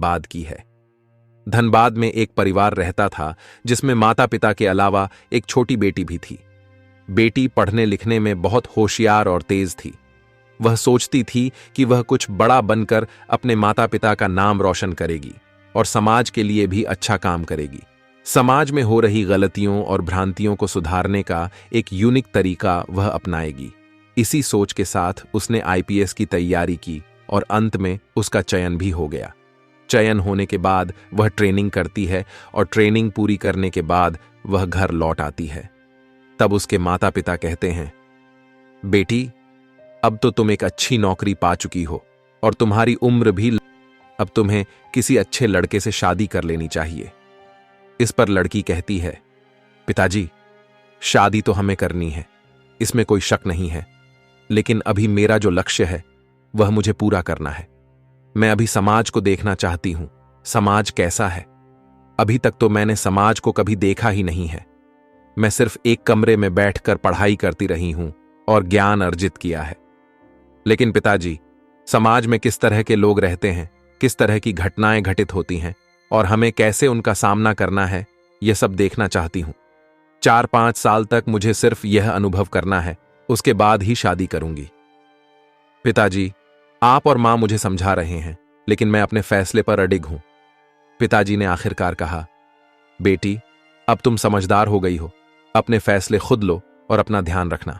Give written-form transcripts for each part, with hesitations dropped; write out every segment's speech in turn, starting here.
धनबाद की है। धनबाद में एक परिवार रहता था जिसमें माता पिता के अलावा एक छोटी बेटी भी थी। बेटी पढ़ने लिखने में बहुत होशियार और तेज थी। वह सोचती थी कि वह कुछ बड़ा बनकर अपने माता पिता का नाम रोशन करेगी और समाज के लिए भी अच्छा काम करेगी। समाज में हो रही गलतियों और भ्रांतियों को सुधारने का एक यूनिक तरीका वह अपनाएगी। इसी सोच के साथ उसने आईपीएस की तैयारी की और अंत में उसका चयन भी हो गया। चयन होने के बाद वह ट्रेनिंग करती है और ट्रेनिंग पूरी करने के बाद वह घर लौट आती है। तब उसके माता पिता कहते हैं, बेटी, अब तो तुम एक अच्छी नौकरी पा चुकी हो और तुम्हारी उम्र भी, अब तुम्हें किसी अच्छे लड़के से शादी कर लेनी चाहिए। इस पर लड़की कहती है, पिताजी, शादी तो हमें करनी है, इसमें कोई शक नहीं है, लेकिन अभी मेरा जो लक्ष्य है वह मुझे पूरा करना है। मैं अभी समाज को देखना चाहती हूं, समाज कैसा है। अभी तक तो मैंने समाज को कभी देखा ही नहीं है। मैं सिर्फ एक कमरे में बैठकर पढ़ाई करती रही हूं और ज्ञान अर्जित किया है। लेकिन पिताजी, समाज में किस तरह के लोग रहते हैं, किस तरह की घटनाएं घटित होती हैं और हमें कैसे उनका सामना करना है, यह सब देखना चाहती हूं। 4-5 साल तक मुझे सिर्फ यह अनुभव करना है, उसके बाद ही शादी करूंगी। पिताजी, आप और मां मुझे समझा रहे हैं, लेकिन मैं अपने फैसले पर अडिग हूं। पिताजी ने आखिरकार कहा, बेटी, अब तुम समझदार हो गई हो, अपने फैसले खुद लो और अपना ध्यान रखना।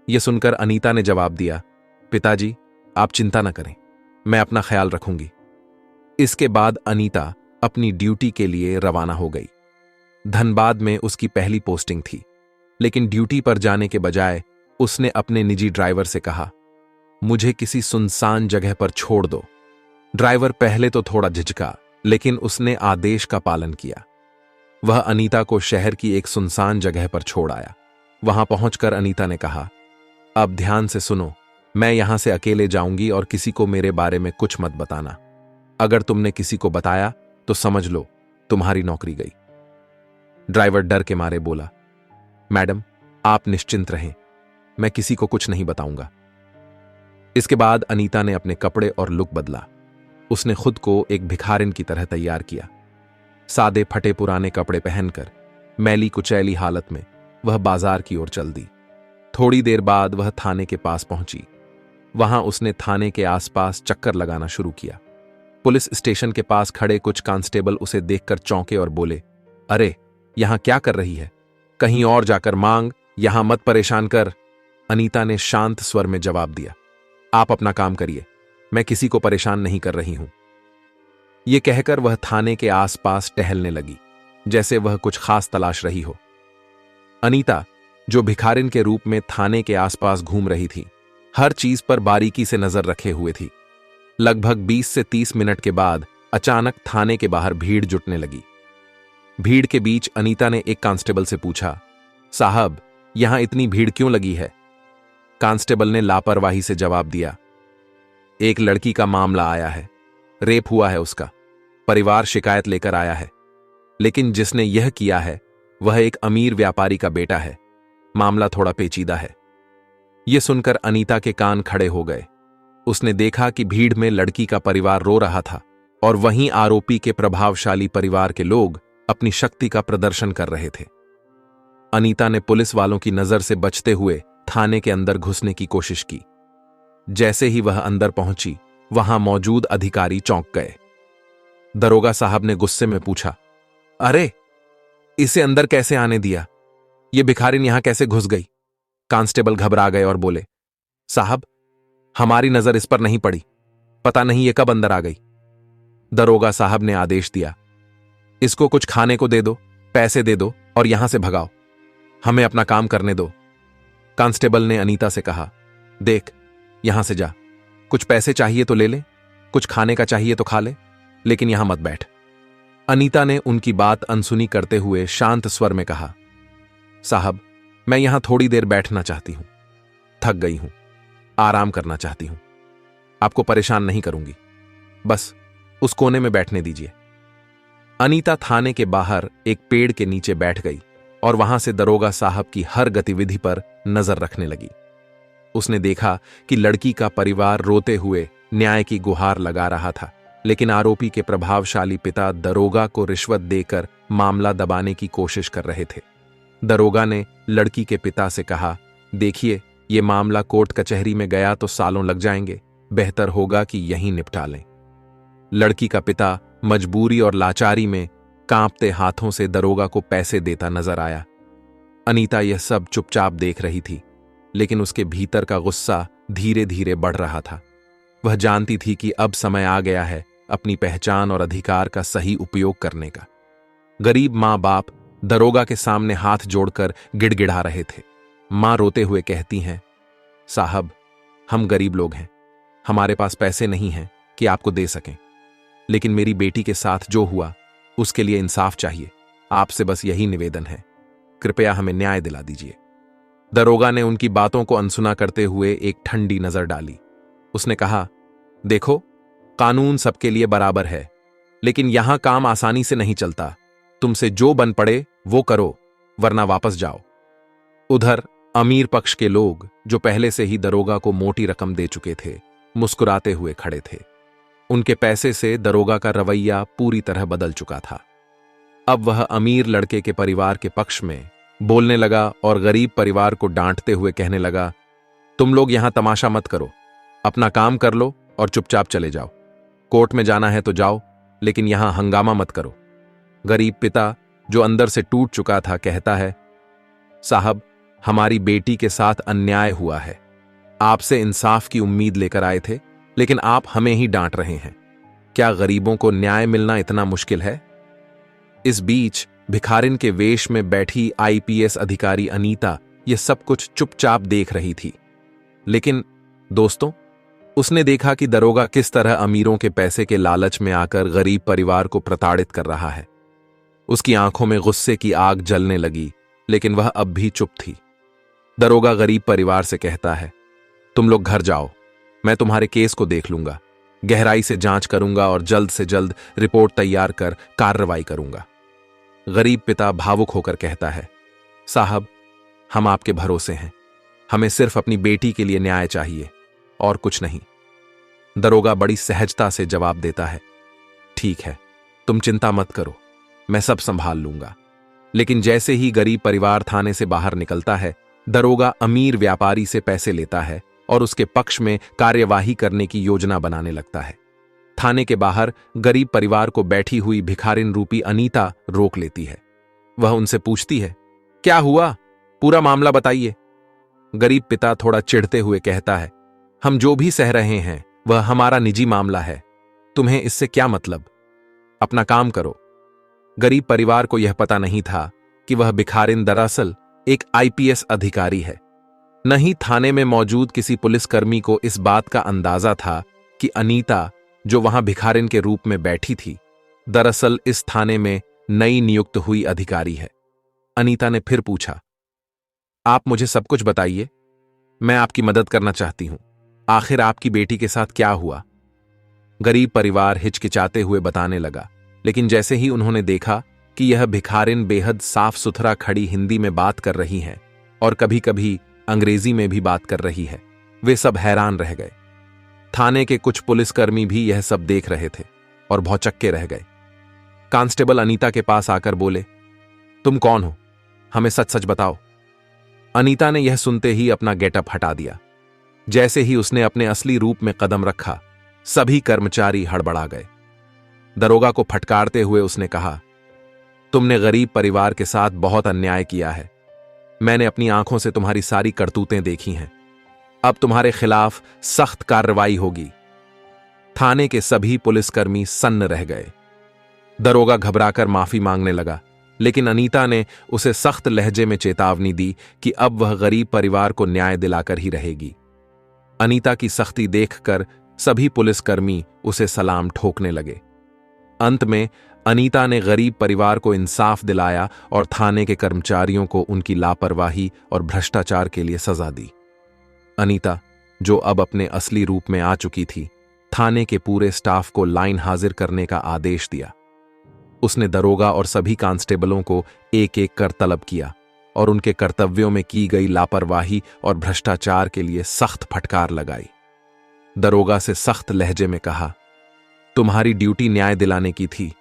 यह सुनकर अनीता ने जवाब दिया, पिताजी, आप चिंता न करें, मैं अपना ख्याल रखूंगी। इसके बाद अनीता अपनी ड्यूटी के लिए रवाना हो गई। धनबाद में उसकी पहली पोस्टिंग थी, लेकिन ड्यूटी पर जाने के बजाय उसने अपने निजी ड्राइवर से कहा, मुझे किसी सुनसान जगह पर छोड़ दो। ड्राइवर पहले तो थोड़ा झिझका, लेकिन उसने आदेश का पालन किया। वह अनीता को शहर की एक सुनसान जगह पर छोड़ आया। वहां पहुंचकर अनीता ने कहा, अब ध्यान से सुनो, मैं यहां से अकेले जाऊंगी और किसी को मेरे बारे में कुछ मत बताना। अगर तुमने किसी को बताया तो समझ लो तुम्हारी नौकरी गई। ड्राइवर डर के मारे बोला, मैडम, आप निश्चिंत रहें, मैं किसी को कुछ नहीं बताऊंगा। इसके बाद अनीता ने अपने कपड़े और लुक बदला। उसने खुद को एक भिखारिन की तरह तैयार किया। सादे फटे पुराने कपड़े पहनकर मैली कुचैली हालत में वह बाजार की ओर चल दी। थोड़ी देर बाद वह थाने के पास पहुंची। वहां उसने थाने के आसपास चक्कर लगाना शुरू किया। पुलिस स्टेशन के पास खड़े कुछ कांस्टेबल उसे देखकर चौंके और बोले, अरे, यहां क्या कर रही है? कहीं और जाकर मांग, यहां मत परेशान कर। अनीता ने शांत स्वर में जवाब दिया, आप अपना काम करिए, मैं किसी को परेशान नहीं कर रही हूं। यह कहकर वह थाने के आसपास टहलने लगी, जैसे वह कुछ खास तलाश रही हो। अनीता, जो भिखारिन के रूप में थाने के आसपास घूम रही थी, हर चीज पर बारीकी से नजर रखे हुए थी। लगभग 20 से 30 मिनट के बाद अचानक थाने के बाहर भीड़ जुटने लगी। भीड़ के बीच अनीता ने एक कांस्टेबल से पूछा, साहब, यहां इतनी भीड़ क्यों लगी है? कांस्टेबल ने लापरवाही से जवाब दिया, एक लड़की का मामला आया है, रेप हुआ है उसका, परिवार शिकायत लेकर आया है, लेकिन जिसने यह किया है वह एक अमीर व्यापारी का बेटा है। मामला थोड़ा पेचीदा है। यह सुनकर अनीता के कान खड़े हो गए। उसने देखा कि भीड़ में लड़की का परिवार रो रहा था और वहीं आरोपी के प्रभावशाली परिवार के लोग अपनी शक्ति का प्रदर्शन कर रहे थे। अनीता ने पुलिस वालों की नजर से बचते हुए थाने के अंदर घुसने की कोशिश की। जैसे ही वह अंदर पहुंची, वहां मौजूद अधिकारी चौंक गए। दरोगा साहब ने गुस्से में पूछा, अरे, इसे अंदर कैसे आने दिया? यह भिखारिन यहां कैसे घुस गई? कांस्टेबल घबरा गए और बोले, साहब, हमारी नजर इस पर नहीं पड़ी, पता नहीं ये कब अंदर आ गई। दरोगा साहब ने आदेश दिया, इसको कुछ खाने को दे दो, पैसे दे दो और यहां से भगाओ, हमें अपना काम करने दो। कांस्टेबल ने अनीता से कहा, देख, यहां से जा, कुछ पैसे चाहिए तो ले ले, कुछ खाने का चाहिए तो खा ले, लेकिन यहां मत बैठ। अनीता ने उनकी बात अनसुनी करते हुए शांत स्वर में कहा, साहब, मैं यहां थोड़ी देर बैठना चाहती हूं, थक गई हूं, आराम करना चाहती हूं, आपको परेशान नहीं करूंगी, बस उस कोने में बैठने दीजिए। अनीता थाने के बाहर एक पेड़ के नीचे बैठ गई और वहां से दरोगा साहब की हर गतिविधि पर नजर रखने लगी। उसने देखा कि लड़की का परिवार रोते हुए न्याय की गुहार लगा रहा था, लेकिन आरोपी के प्रभावशाली पिता दरोगा को रिश्वत देकर मामला दबाने की कोशिश कर रहे थे। दरोगा ने लड़की के पिता से कहा, देखिए, ये मामला कोर्ट कचहरी में गया तो सालों लग जाएंगे, बेहतर होगा कि यहीं निपटा लें। लड़की का पिता मजबूरी और लाचारी में कांपते हाथों से दरोगा को पैसे देता नजर आया। अनीता यह सब चुपचाप देख रही थी, लेकिन उसके भीतर का गुस्सा धीरे धीरे बढ़ रहा था। वह जानती थी कि अब समय आ गया है अपनी पहचान और अधिकार का सही उपयोग करने का। गरीब मां बाप दरोगा के सामने हाथ जोड़कर गिड़गिड़ा रहे थे। मां रोते हुए कहती हैं, साहब, हम गरीब लोग हैं, हमारे पास पैसे नहीं हैं कि आपको दे सकें, लेकिन मेरी बेटी के साथ जो हुआ उसके लिए इंसाफ चाहिए। आपसे बस यही निवेदन है, कृपया हमें न्याय दिला दीजिए। दरोगा ने उनकी बातों को अनसुना करते हुए एक ठंडी नजर डाली। उसने कहा, देखो, कानून सबके लिए बराबर है, लेकिन यहां काम आसानी से नहीं चलता। तुमसे जो बन पड़े वो करो, वरना वापस जाओ। उधर अमीर पक्ष के लोग, जो पहले से ही दरोगा को मोटी रकम दे चुके थे, मुस्कुराते हुए खड़े थे। उनके पैसे से दरोगा का रवैया पूरी तरह बदल चुका था। अब वह अमीर लड़के के परिवार के पक्ष में बोलने लगा और गरीब परिवार को डांटते हुए कहने लगा, तुम लोग यहां तमाशा मत करो, अपना काम कर लो और चुपचाप चले जाओ। कोर्ट में जाना है तो जाओ, लेकिन यहां हंगामा मत करो। गरीब पिता, जो अंदर से टूट चुका था, कहता है, साहब, हमारी बेटी के साथ अन्याय हुआ है। आपसे इंसाफ की उम्मीद लेकर आए थे, लेकिन आप हमें ही डांट रहे हैं। क्या गरीबों को न्याय मिलना इतना मुश्किल है? इस बीच भिखारिन के वेश में बैठी आईपीएस अधिकारी अनीता यह सब कुछ चुपचाप देख रही थी। लेकिन दोस्तों, उसने देखा कि दरोगा किस तरह अमीरों के पैसे के लालच में आकर गरीब परिवार को प्रताड़ित कर रहा है। उसकी आंखों में गुस्से की आग जलने लगी, लेकिन वह अब भी चुप थी। दरोगा गरीब परिवार से कहता है, तुम लोग घर जाओ, मैं तुम्हारे केस को देख लूंगा, गहराई से जांच करूंगा और जल्द से जल्द रिपोर्ट तैयार कर कार्रवाई करूंगा। गरीब पिता भावुक होकर कहता है, साहब, हम आपके भरोसे हैं, हमें सिर्फ अपनी बेटी के लिए न्याय चाहिए और कुछ नहीं। दरोगा बड़ी सहजता से जवाब देता है, ठीक है, तुम चिंता मत करो, मैं सब संभाल लूंगा। लेकिन जैसे ही गरीब परिवार थाने से बाहर निकलता है, दरोगा अमीर व्यापारी से पैसे लेता है और उसके पक्ष में कार्यवाही करने की योजना बनाने लगता है। थाने के बाहर गरीब परिवार को बैठी हुई भिखारिन रूपी अनीता रोक लेती है। वह उनसे पूछती है, क्या हुआ, पूरा मामला बताइए। गरीब पिता थोड़ा चिढ़ते हुए कहता है, हम जो भी सह रहे हैं वह हमारा निजी मामला है, तुम्हें इससे क्या मतलब, अपना काम करो। गरीब परिवार को यह पता नहीं था कि वह भिखारिन दरअसल एक आईपीएस अधिकारी है। न ही थाने में मौजूद किसी पुलिसकर्मी को इस बात का अंदाजा था कि अनीता, जो वहां भिखारिन के रूप में बैठी थी, दरअसल इस थाने में नई नियुक्त हुई अधिकारी है। अनीता ने फिर पूछा, आप मुझे सब कुछ बताइए, मैं आपकी मदद करना चाहती हूं। आखिर आपकी बेटी के साथ क्या हुआ? गरीब परिवार हिचकिचाते हुए बताने लगा, लेकिन जैसे ही उन्होंने देखा कि यह भिखारिन बेहद साफ सुथरा खड़ी हिंदी में बात कर रही है और कभी कभी अंग्रेजी में भी बात कर रही है, वे सब हैरान रह गए। थाने के कुछ पुलिसकर्मी भी यह सब देख रहे थे और भौचक्के रह गए। कांस्टेबल अनीता के पास आकर बोले, तुम कौन हो, हमें सच सच बताओ। अनीता ने यह सुनते ही अपना गेटअप हटा दिया। जैसे ही उसने अपने असली रूप में कदम रखा, सभी कर्मचारी हड़बड़ा गए। दरोगा को फटकारते हुए उसने कहा, तुमने गरीब परिवार के साथ बहुत अन्याय किया है। मैंने अपनी आंखों से तुम्हारी सारी करतूतें देखी हैं। अब तुम्हारे खिलाफ सख्त कार्रवाई होगी। थाने के सभी पुलिसकर्मी सन्न रह गए। दरोगा घबराकर माफी मांगने लगा, लेकिन अनीता ने उसे सख्त लहजे में चेतावनी दी कि अब वह गरीब परिवार को न्याय दिलाकर ही रहेगी। अनीता की सख्ती देखकर सभी पुलिसकर्मी उसे सलाम ठोकने लगे। अंत में अनीता ने गरीब परिवार को इंसाफ दिलाया और थाने के कर्मचारियों को उनकी लापरवाही और भ्रष्टाचार के लिए सजा दी। अनीता, जो अब अपने असली रूप में आ चुकी थी, थाने के पूरे स्टाफ को लाइन हाजिर करने का आदेश दिया। उसने दरोगा और सभी कांस्टेबलों को एक एक कर तलब किया और उनके कर्तव्यों में की गई लापरवाही और भ्रष्टाचार के लिए सख्त फटकार लगाई। दरोगा से सख्त लहजे में कहा, तुम्हारी ड्यूटी न्याय दिलाने की थी,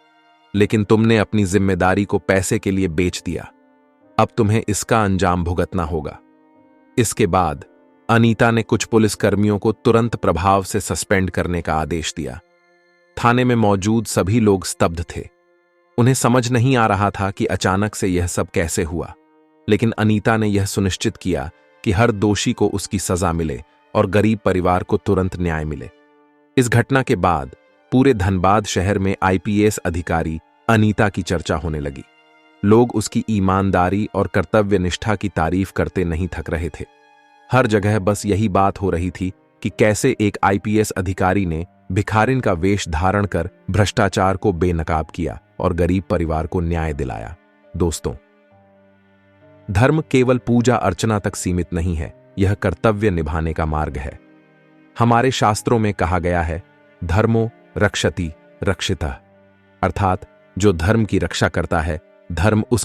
लेकिन तुमने अपनी जिम्मेदारी को पैसे के लिए बेच दिया। अब तुम्हें इसका अंजाम भुगतना होगा। इसके बाद अनीता ने कुछ पुलिसकर्मियों को तुरंत प्रभाव से सस्पेंड करने का आदेश दिया। थाने में मौजूद सभी लोग स्तब्ध थे। उन्हें समझ नहीं आ रहा था कि अचानक से यह सब कैसे हुआ, लेकिन अनीता ने यह सुनिश्चित किया कि हर दोषी को उसकी सजा मिले और गरीब परिवार को तुरंत न्याय मिले। इस घटना के बाद पूरे धनबाद शहर में आईपीएस अधिकारी अनीता की चर्चा होने लगी। लोग उसकी ईमानदारी और कर्तव्य निष्ठा की तारीफ करते नहीं थक रहे थे। हर जगह बस यही बात हो रही थी कि कैसे एक आईपीएस अधिकारी ने भिखारिन का वेश धारण कर भ्रष्टाचार को बेनकाब किया और गरीब परिवार को न्याय दिलाया। दोस्तों, धर्म केवल पूजा अर्चना तक सीमित नहीं है, यह कर्तव्य निभाने का मार्ग है। हमारे शास्त्रों में कहा गया है, धर्मो रक्षति रक्षितः, अर्थात जो धर्म की रक्षा करता है, धर्म उस